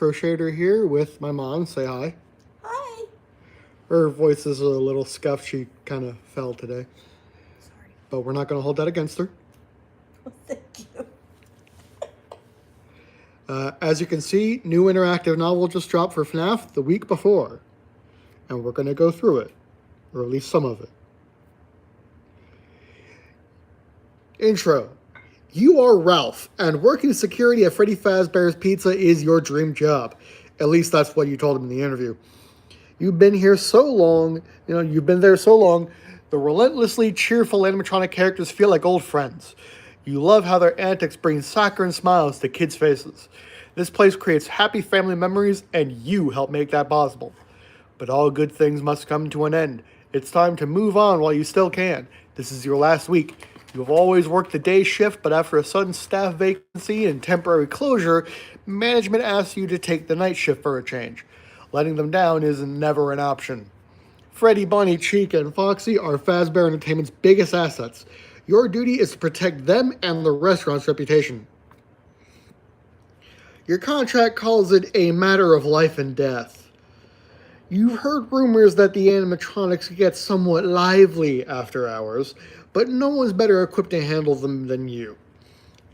Crocheter here with my mom. Say hi. Hi. Her voice is a little scuffed. She kind of fell today. Sorry. But we're not going to hold that against her. Oh, thank you. As you can see, new interactive novel just dropped for FNAF the week before. And we're going to go through it. Or at least some of it. Intro. You are Ralph, and working security at Freddy Fazbear's Pizza is your dream job. At least that's what you told him in the interview. You've been here so long, you've been there so long, the relentlessly cheerful animatronic characters feel like old friends. You love how their antics bring saccharine smiles to kids' faces. This place creates happy family memories, and you help make that possible. But all good things must come to an end. It's time to move on while you still can. This is your last week. You have always worked the day shift, but after a sudden staff vacancy and temporary closure, management asks you to take the night shift for a change. Letting them down is never an option. Freddy, Bonnie, Chica, and Foxy are Fazbear Entertainment's biggest assets. Your duty is to protect them and the restaurant's reputation. Your contract calls it a matter of life and death. You've heard rumors that the animatronics get somewhat lively after hours, but no one's better equipped to handle them than you.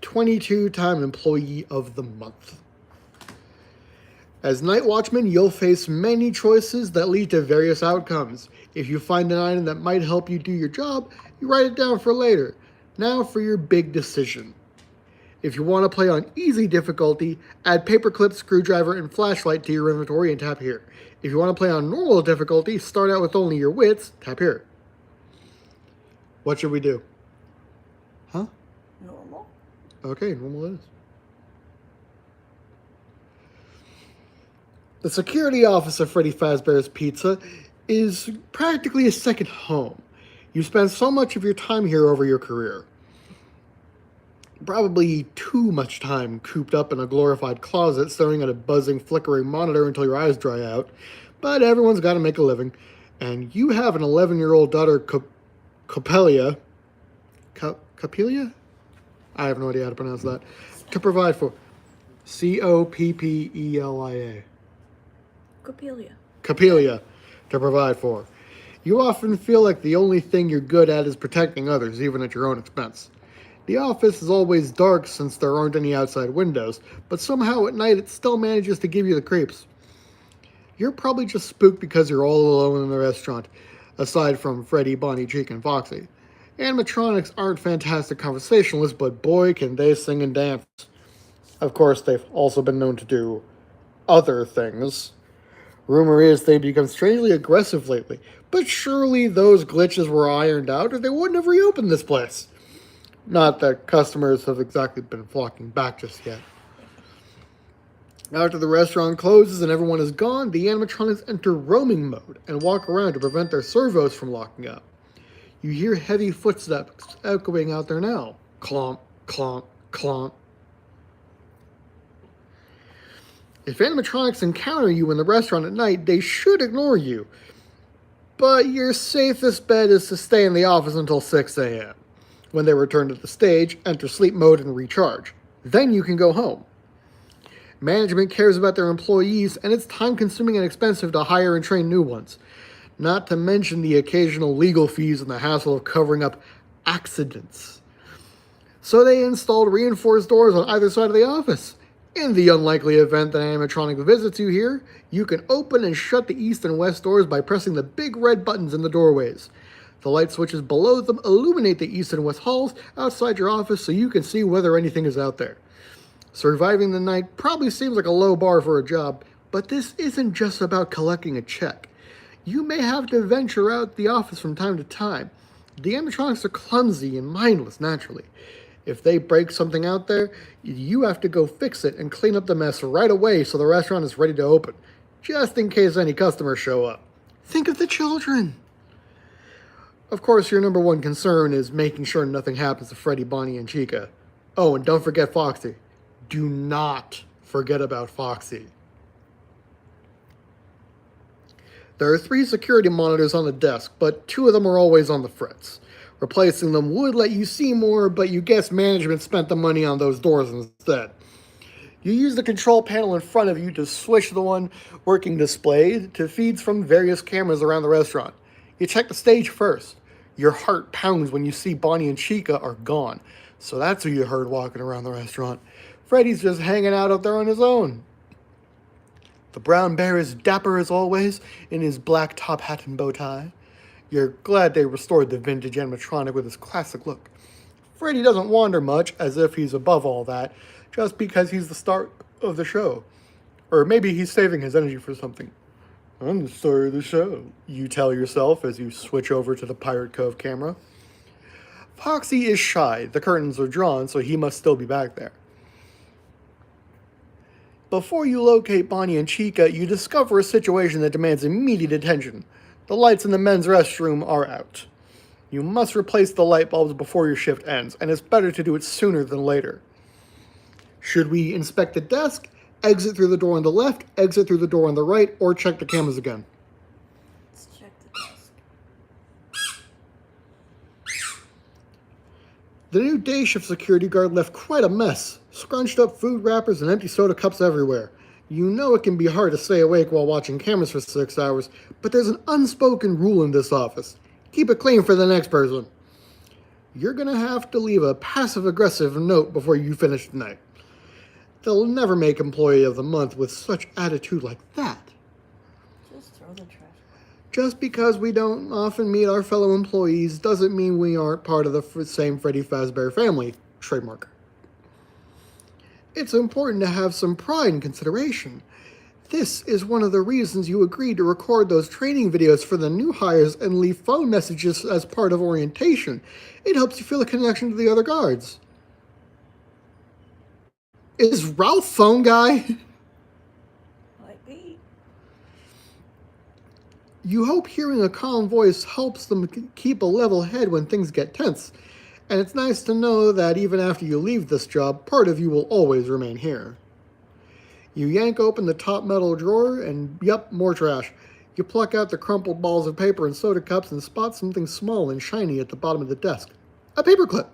22-time Employee of the Month. As Night Watchman, you'll face many choices that lead to various outcomes. If you find an item that might help you do your job, you write it down for later. Now for your big decision. If you want to play on easy difficulty, add paperclip, screwdriver, and flashlight to your inventory and tap here. If you want to play on normal difficulty, start out with only your wits, tap here. What should we do? Huh? Normal. Okay, normal it is. The security office of Freddy Fazbear's Pizza is practically a second home. You spend so much of your time here over your career. Probably too much time cooped up in a glorified closet staring at a buzzing, flickering monitor until your eyes dry out. But everyone's got to make a living. And you have an 11-year-old daughter, Coppelia? Coppelia? I have no idea how to pronounce that. To provide for. Coppelia. Coppelia. To provide for. You often feel like the only thing you're good at is protecting others, even at your own expense. The office is always dark since there aren't any outside windows, but somehow at night it still manages to give you the creeps. You're probably just spooked because you're all alone in the restaurant, aside from Freddy, Bonnie, Chica, and Foxy. Animatronics aren't fantastic conversationalists, but boy can they sing and dance. Of course, they've also been known to do other things. Rumor is they've become strangely aggressive lately, but surely those glitches were ironed out or they wouldn't have reopened this place. Not that customers have exactly been flocking back just yet. After the restaurant closes and everyone is gone, the animatronics enter roaming mode and walk around to prevent their servos from locking up. You hear heavy footsteps echoing out there now. Clomp, clomp, clomp. If animatronics encounter you in the restaurant at night, they should ignore you. But your safest bet is to stay in the office until 6 a.m. When they return to the stage, enter sleep mode and recharge. Then you can go home. Management cares about their employees, and it's time-consuming and expensive to hire and train new ones. Not to mention the occasional legal fees and the hassle of covering up accidents. So they installed reinforced doors on either side of the office. In the unlikely event that an animatronic visits you here, you can open and shut the east and west doors by pressing the big red buttons in the doorways. The light switches below them illuminate the east and west halls outside your office so you can see whether anything is out there. Surviving the night probably seems like a low bar for a job, but this isn't just about collecting a check. You may have to venture out the office from time to time. The animatronics are clumsy and mindless naturally. If they break something out there, you have to go fix it and clean up the mess right away so the restaurant is ready to open, just in case any customers show up. Think of the children. Of course, your number one concern is making sure nothing happens to Freddy, Bonnie, and Chica. Oh, and don't forget Foxy. Do not forget about Foxy. There are 3 security monitors on the desk, but 2 of them are always on the fritz. Replacing them would let you see more, but you guess management spent the money on those doors instead. You use the control panel in front of you to switch the one working display to feeds from various cameras around the restaurant. You check the stage first. Your heart pounds when you see Bonnie and Chica are gone. So that's who you heard walking around the restaurant. Freddy's just hanging out up there on his own. The brown bear is dapper as always in his black top hat and bow tie. You're glad they restored the vintage animatronic with his classic look. Freddy doesn't wander much, as if he's above all that, just because he's the star of the show. Or maybe he's saving his energy for something. I'm the star of the show, you tell yourself as you switch over to the Pirate Cove camera. Foxy is shy. The curtains are drawn, so he must still be back there. Before you locate Bonnie and Chica, you discover a situation that demands immediate attention. The lights in the men's restroom are out. You must replace the light bulbs before your shift ends, and it's better to do it sooner than later. Should we inspect the desk, exit through the door on the left, exit through the door on the right, or check the cameras again? Let's check the desk. The new day shift security guard left quite a mess. Scrunched up food wrappers and empty soda cups everywhere. You know it can be hard to stay awake while watching cameras for 6 hours, but there's an unspoken rule in this office. Keep it clean for the next person. You're gonna have to leave a passive-aggressive note before you finish tonight. They'll never make Employee of the Month with such attitude like that. Just throw the trash away. Just because we don't often meet our fellow employees doesn't mean we aren't part of the same Freddy Fazbear family. Trademark. It's important to have some pride and consideration. This is one of the reasons you agreed to record those training videos for the new hires and leave phone messages as part of orientation. It helps you feel a connection to the other guards. Is Ralph phone guy? Might be. You hope hearing a calm voice helps them keep a level head when things get tense. And it's nice to know that even after you leave this job, part of you will always remain here. You yank open the top metal drawer and, yep, more trash. You pluck out the crumpled balls of paper and soda cups and spot something small and shiny at the bottom of the desk. A paperclip.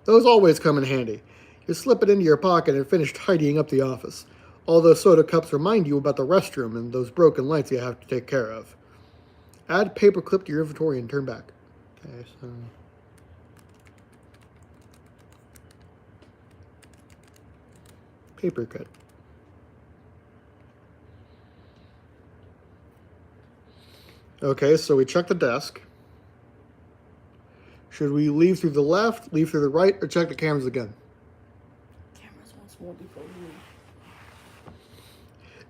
Those always come in handy. You slip it into your pocket and finish tidying up the office. All those soda cups remind you about the restroom and those broken lights you have to take care of. Add paperclip to your inventory and turn back. Okay, so... paper cut. Okay, so we check the desk. Should we leave through the left, leave through the right, or check the cameras again? Cameras once more before we leave.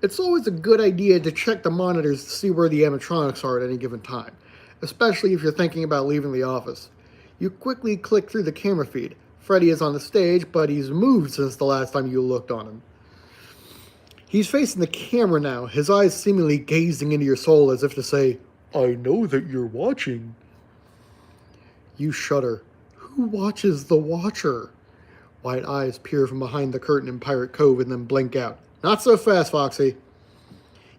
It's always a good idea to check the monitors to see where the animatronics are at any given time, especially if you're thinking about leaving the office. You quickly click through the camera feed. Freddy is on the stage, but he's moved since the last time you looked on him. He's facing the camera now, his eyes seemingly gazing into your soul as if to say, I know that you're watching. You shudder. Who watches the watcher? White eyes peer from behind the curtain in Pirate Cove and then blink out. Not so fast, Foxy.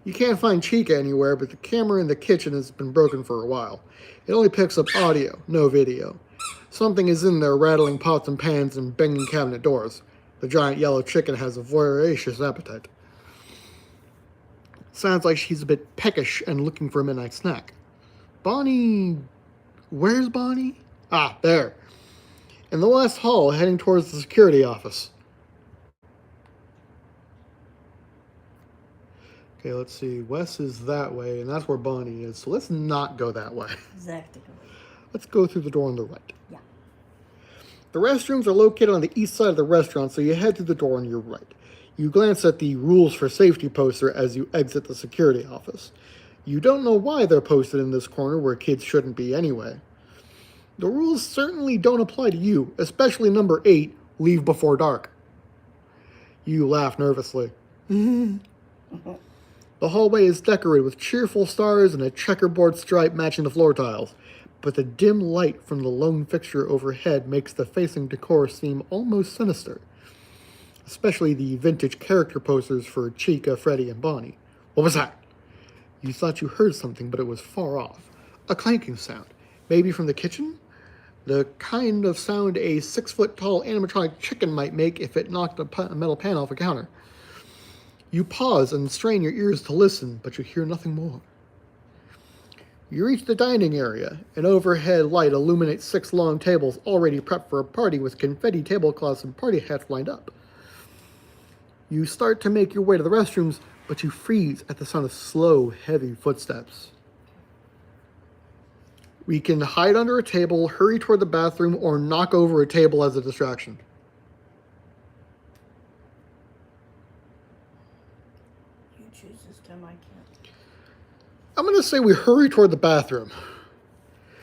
You can't find Chica anywhere, but the camera in the kitchen has been broken for a while. It only picks up audio, no video. Something is in there rattling pots and pans and banging cabinet doors. The giant yellow chicken has a voracious appetite. Sounds like she's a bit peckish and looking for a midnight snack. Bonnie... Where's Bonnie? Ah, there. In the west hall, heading towards the security office. Okay, let's see. Wes is that way, and that's where Bonnie is. So let's not go that way. Exactly. Let's go through the door on the right. Yeah. The restrooms are located on the east side of the restaurant, so you head through the door on your right. You glance at the rules for safety poster as you exit the security office. You don't know why they're posted in this corner where kids shouldn't be anyway. The rules certainly don't apply to you, especially number 8, leave before dark. You laugh nervously. The hallway is decorated with cheerful stars and a checkerboard stripe matching the floor tiles, but the dim light from the lone fixture overhead makes the facing decor seem almost sinister. Especially the vintage character posters for Chica, Freddy, and Bonnie. What was that? You thought you heard something, but it was far off. A clanking sound. Maybe from the kitchen? The kind of sound a 6-foot-tall animatronic chicken might make if it knocked a metal pan off a counter. You pause and strain your ears to listen, but you hear nothing more. You reach the dining area. An overhead light illuminates 6 long tables already prepped for a party with confetti tablecloths and party hats lined up. You start to make your way to the restrooms, but you freeze at the sound of slow, heavy footsteps. We can hide under a table, hurry toward the bathroom, or knock over a table as a distraction. You choose this time, I can't. I'm going to say we hurry toward the bathroom.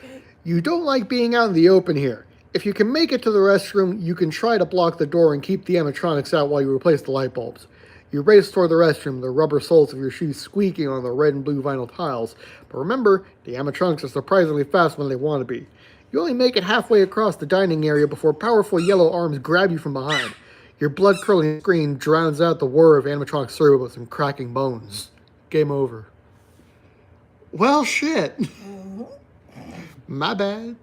Okay. You don't like being out in the open here. If you can make it to the restroom, you can try to block the door and keep the animatronics out while you replace the light bulbs. You race toward the restroom, the rubber soles of your shoes squeaking on the red and blue vinyl tiles. But remember, the animatronics are surprisingly fast when they want to be. You only make it halfway across the dining area before powerful yellow arms grab you from behind. Your blood-curdling scream drowns out the whir of animatronic cerebrals and cracking bones. Game over. Well, shit. Mm-hmm. My bad.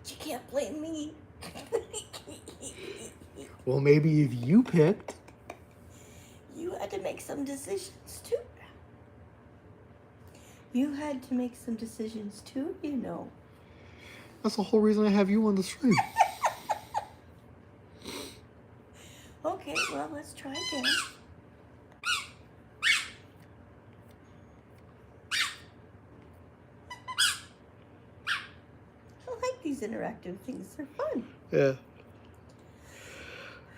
You can't blame me. Well, maybe if you picked. You had to make some decisions too. You had to make some decisions too, you know. That's the whole reason I have you on the stream. Okay, well, let's try again. I like these interactive things. They're fun. Yeah.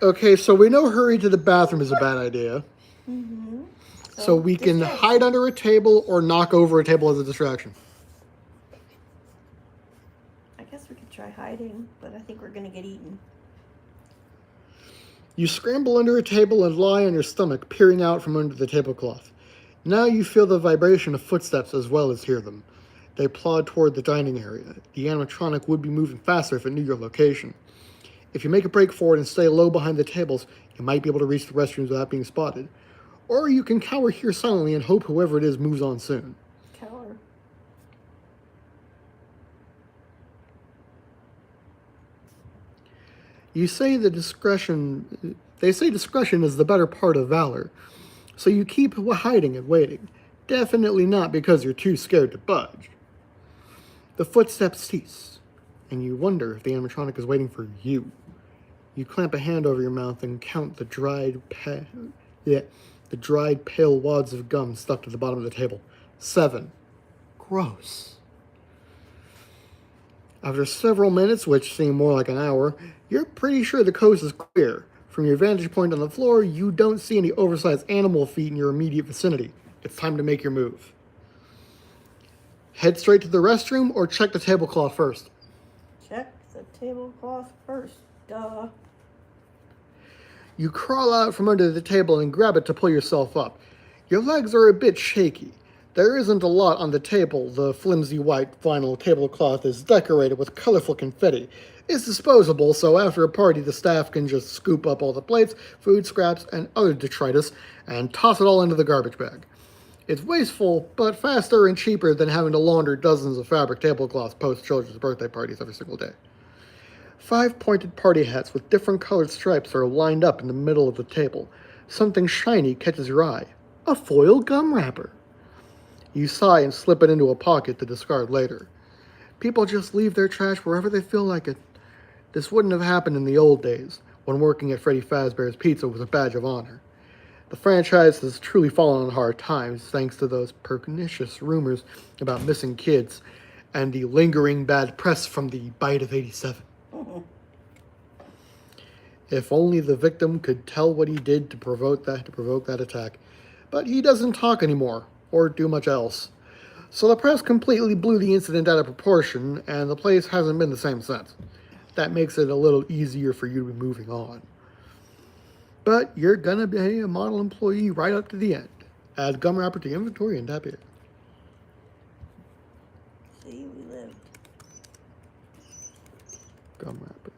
Okay, so we know hurry to the bathroom is a bad idea. Mm-hmm. So we can distract. hide under a table or knock over a table as a distraction. I guess we could try hiding, but I think we're going to get eaten. You scramble under a table and lie on your stomach, peering out from under the tablecloth. Now you feel the vibration of footsteps as well as hear them. They plod toward the dining area. The animatronic would be moving faster if it knew your location. If you make a break for it and stay low behind the tables, you might be able to reach the restrooms without being spotted. Or you can cower here silently and hope whoever it is moves on soon. Cower. They say discretion is the better part of valor. So you keep hiding and waiting. Definitely not because you're too scared to budge. The footsteps cease, and you wonder if the animatronic is waiting for you. You clamp a hand over your mouth and count the dried pale wads of gum stuck to the bottom of the table. 7. Gross. After several minutes, which seem more like an hour, you're pretty sure the coast is clear. From your vantage point on the floor, you don't see any oversized animal feet in your immediate vicinity. It's time to make your move. Head straight to the restroom or check the tablecloth first. Check the tablecloth first. Duh. You crawl out from under the table and grab it to pull yourself up. Your legs are a bit shaky. There isn't a lot on the table. The flimsy white vinyl tablecloth is decorated with colorful confetti. It's disposable, so after a party, the staff can just scoop up all the plates, food scraps, and other detritus and toss it all into the garbage bag. It's wasteful, but faster and cheaper than having to launder dozens of fabric tablecloths post children's birthday parties every single day. 5 pointed party hats with different colored stripes are lined up in the middle of the table. Something shiny catches your eye. A foil gum wrapper. You sigh and slip it into a pocket to discard later. People just leave their trash wherever they feel like it. This wouldn't have happened in the old days, when working at Freddy Fazbear's Pizza was a badge of honor. The franchise has truly fallen on hard times thanks to those pernicious rumors about missing kids and the lingering bad press from the bite of 87. If only the victim could tell what he did to provoke that attack. But he doesn't talk anymore, or do much else. So the press completely blew the incident out of proportion, and the place hasn't been the same since. That makes it a little easier for you to be moving on. But you're gonna be a model employee right up to the end. Add gum wrapper to inventory and tap it. See, we lived. Gum wrapper.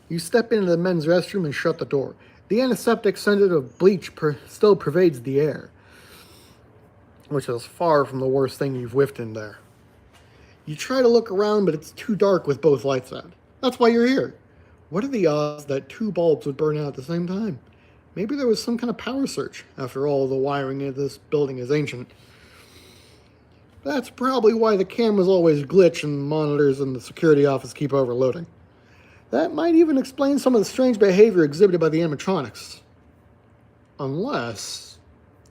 You step into the men's restroom and shut the door. The antiseptic scent of bleach still pervades the air, which is far from the worst thing you've whiffed in there. You try to look around, but it's too dark with both lights out. That's why you're here. What are the odds that two bulbs would burn out at the same time? Maybe there was some kind of power surge. After all, the wiring of this building is ancient. That's probably why the cameras always glitch and monitors in the security office keep overloading. That might even explain some of the strange behavior exhibited by the animatronics. Unless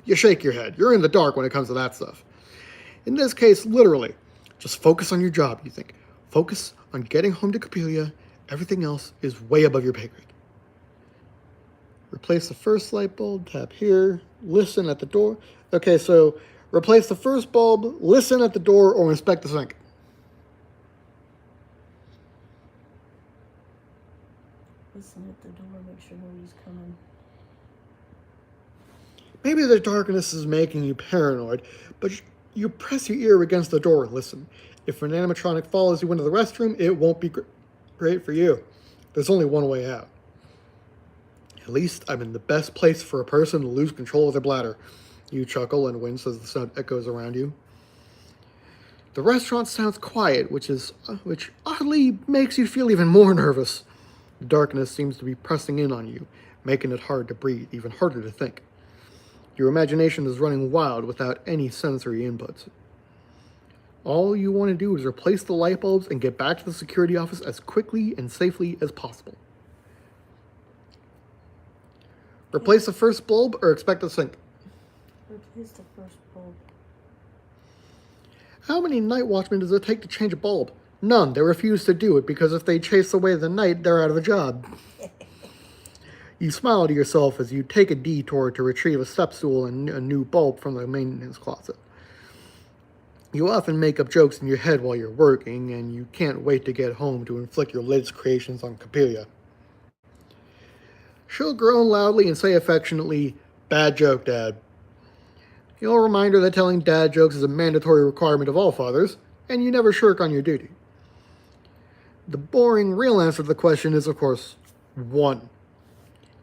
you shake your head. You're in the dark when it comes to that stuff. In this case, literally, just focus on your job, you think. Focus on getting home to Capelia. Everything else is way above your pay grade. Replace the first light bulb, tap here, listen at the door. Okay, so replace the first bulb, listen at the door, or inspect the sink. Listen at the door, make sure nobody's coming. Maybe the darkness is making you paranoid, but you press your ear against the door and listen. If an animatronic follows you into the restroom, it won't be great for you. There's only one way out. At least I'm in the best place for a person to lose control of their bladder. You chuckle and wince as the sound echoes around you. The restaurant sounds quiet, which oddly makes you feel even more nervous. The darkness seems to be pressing in on you, making it hard to breathe, even harder to think. Your imagination is running wild without any sensory inputs. All you want to do is replace the light bulbs and get back to the security office as quickly and safely as possible. Replace the first bulb or expect the sink? Replace the first bulb. How many night watchmen does it take to change a bulb? None. They refuse to do it because if they chase away the night, they're out of a job. You smile to yourself as you take a detour to retrieve a step stool and a new bulb from the maintenance closet. You often make up jokes in your head while you're working, and you can't wait to get home to inflict your latest creations on Capelia. She'll groan loudly and say affectionately, "Bad joke, Dad." You'll remind her that telling dad jokes is a mandatory requirement of all fathers, and you never shirk on your duty. The boring, real answer to the question is, of course, 1.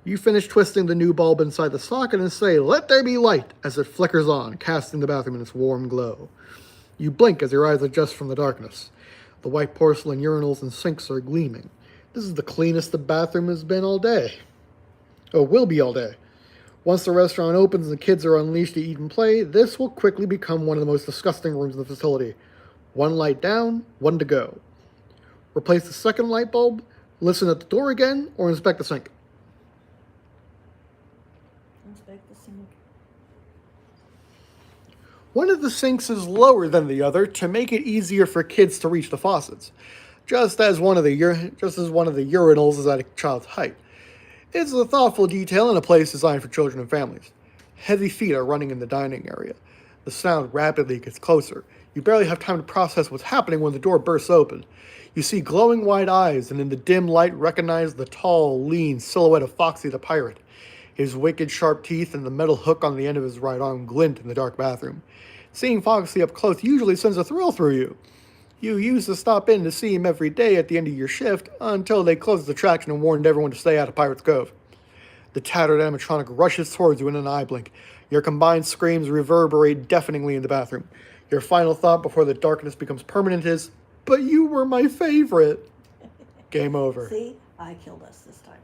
You finish twisting the new bulb inside the socket and say, "Let there be light," as it flickers on, casting the bathroom in its warm glow. You blink as your eyes adjust from the darkness. The white porcelain urinals and sinks are gleaming. This is the cleanest the bathroom has been all day. Oh, will be all day. Once the restaurant opens and the kids are unleashed to eat and play, this will quickly become one of the most disgusting rooms in the facility. 1 light down, 1 to go. Replace the second light bulb, listen at the door again, or inspect the sink. Inspect the sink. One of the sinks is lower than the other to make it easier for kids to reach the faucets, just as one of the urinals is at a child's height. It's a thoughtful detail in a place designed for children and families. Heavy feet are running in the dining area. The sound rapidly gets closer. You barely have time to process what's happening when the door bursts open. You see glowing white eyes, and in the dim light recognize the tall, lean silhouette of Foxy the pirate. His wicked sharp teeth and the metal hook on the end of his right arm glint in the dark bathroom. Seeing Foxy up close usually sends a thrill through you. You used to stop in to see him every day at the end of your shift until they closed the attraction and warned everyone to stay out of Pirate's Cove. The tattered animatronic rushes towards you in an eye blink. Your combined screams reverberate deafeningly in the bathroom. Your final thought before the darkness becomes permanent is, "But you were my favorite." Game over. See? I killed us this time.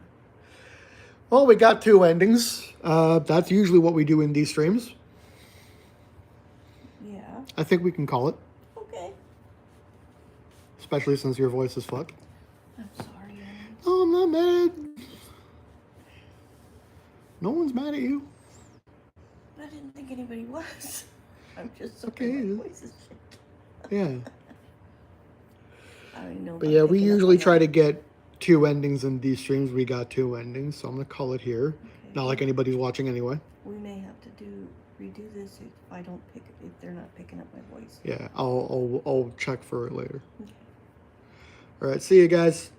Well, we got 2 endings. That's usually what we do in these streams. Yeah. I think we can call it. Okay. Especially since your voice is fucked. I'm sorry, Aaron. Oh, I'm not mad. No one's mad at you. I didn't think anybody was. I'm just so Okay. my voice is shaking. Yeah. I don't even know. But yeah, we usually try to get 2 endings in these streams. We got 2 endings, so I'm going to call it here. Okay. Not like anybody's watching anyway. We may have to redo this if they're not picking up my voice. Yeah, I'll check for it later. Okay. All right, see you guys.